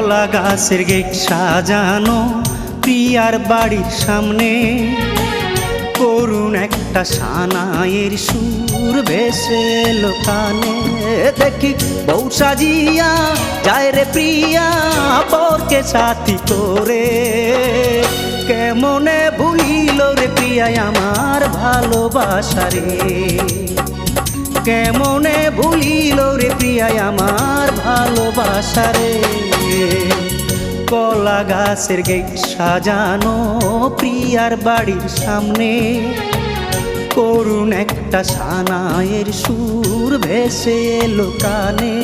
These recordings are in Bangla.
কলা গাছের গেট সাজানো প্রিয়ার বাড়ির সামনে করুণ একটা সানাইয়ের সুর ভেসে এলো কানে। দেখি বউ সাজিয়া যায় রে প্রিয়া পরকে সাথী করে, কেমনে ভুলিল রে প্রিয়া আমার ভালোবাসা রে, কেমনে ভুলিল রে প্রিয়া আমার ভালোবাসা রে। কলা গাছের গেট সাজানো প্রিয়ার বাড়ির সামনে করুণ একটা সানাইয়ের সুর ভেসে এলো কানে।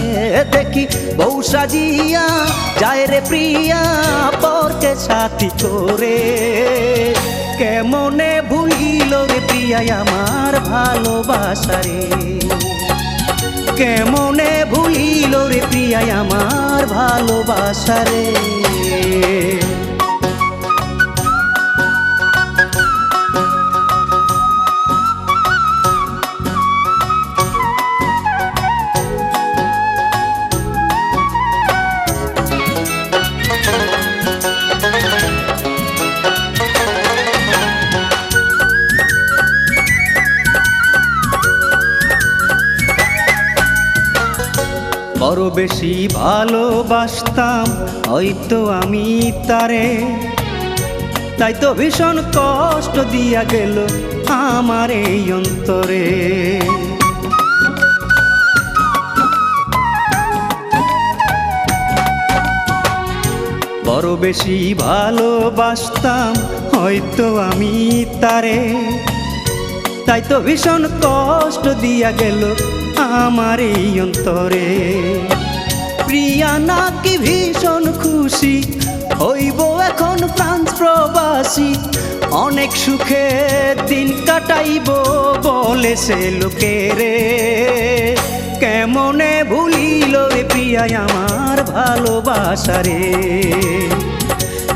দেখি বউ সাজিয়া যায় রে প্রিয়া পরকে সাথী করে, কেমনে ভুলিল রে প্রিয়া আমার ভালোবাসা রে, কেমনে ভুলিল রে প্রিয়া আমার ভালোবাসা রে। বড় বেশি ভালোবাসতাম হয়তো আমি তারে, তাই তো ভীষণ কষ্ট দিয়া গেল আমার এই অন্তরে। বড় বেশি ভালোবাসতাম হয়তো আমি তারে, তাই তো ভীষণ কষ্ট দিয়া গেল আমার এই অন্তরে। প্রিয়া নাকি ভীষণ খুশি হইব এখন ফ্রান্স প্রবাসী, অনেক সুখে দিন কাটাইব বলেছে লোকে রে, কেমনে ভুলিল রে প্রিয়া আমার ভালোবাসা রে,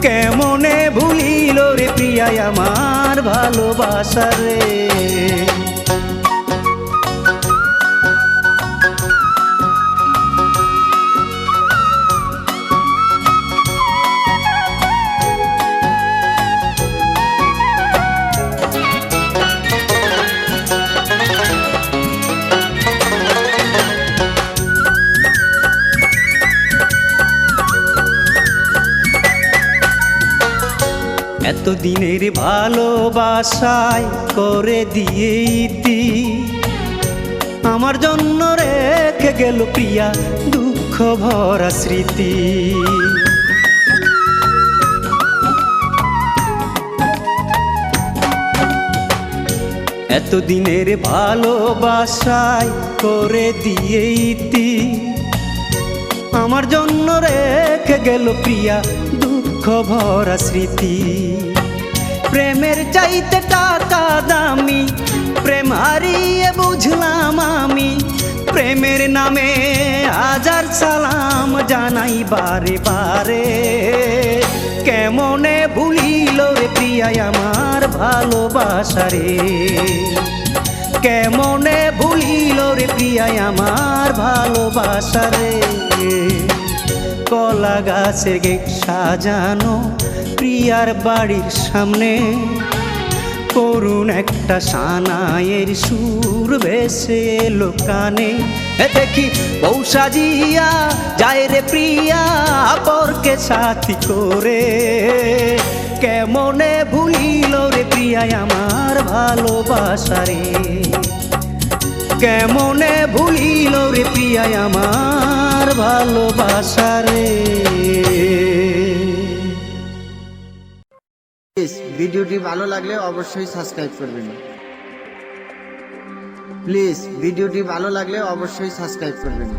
কেমনে ভুলিল রে প্রিয়া আমার ভালোবাসা রে। এতদিনের ভালোবাসায় করে দিয়ে ইতি, আমার জন্য রেখে গেল প্রিয়া দুঃখ ভরা স্মৃতি। এতদিনের ভালোবাসায় করে দিয়ে ইতি, আমার জন্য রেখে গেল প্রিয়া দুঃখ ভরা স্মৃতি। প্রেমের চাইতে টাকা দামি, প্রেম হারিয়ে বুঝলাম আমি, প্রেমের নামে হাজার সালাম জানাই বারে বারে, কেমনে ভুলিল রে প্রিয়া আমার ভালোবাসা রে, কেমনে ভুলিল রে প্রিয়া আমার ভালোবাসা রে। কলা গাছের গেট সাজানো প্রিয়ার বাড়ির সামনে করুণ একটা সানাইয়ের সুর ভেসে এলো কানে। দেখি বউ সাজিয়া যায় রে প্রিয়া পরকে সাথী করে, কেমনে ভুলিল রে প্রিয়া আমার ভালোবাসা রে, কেমনে ভুলিল রে প্রিয়া আমার ভালোবাসা রে। ভিডিওটি ভালো লাগলে অবশ্যই সাবস্ক্রাইব করবেন। প্লিজ ভিডিওটি ভালো লাগলে অবশ্যই সাবস্ক্রাইব করবেন।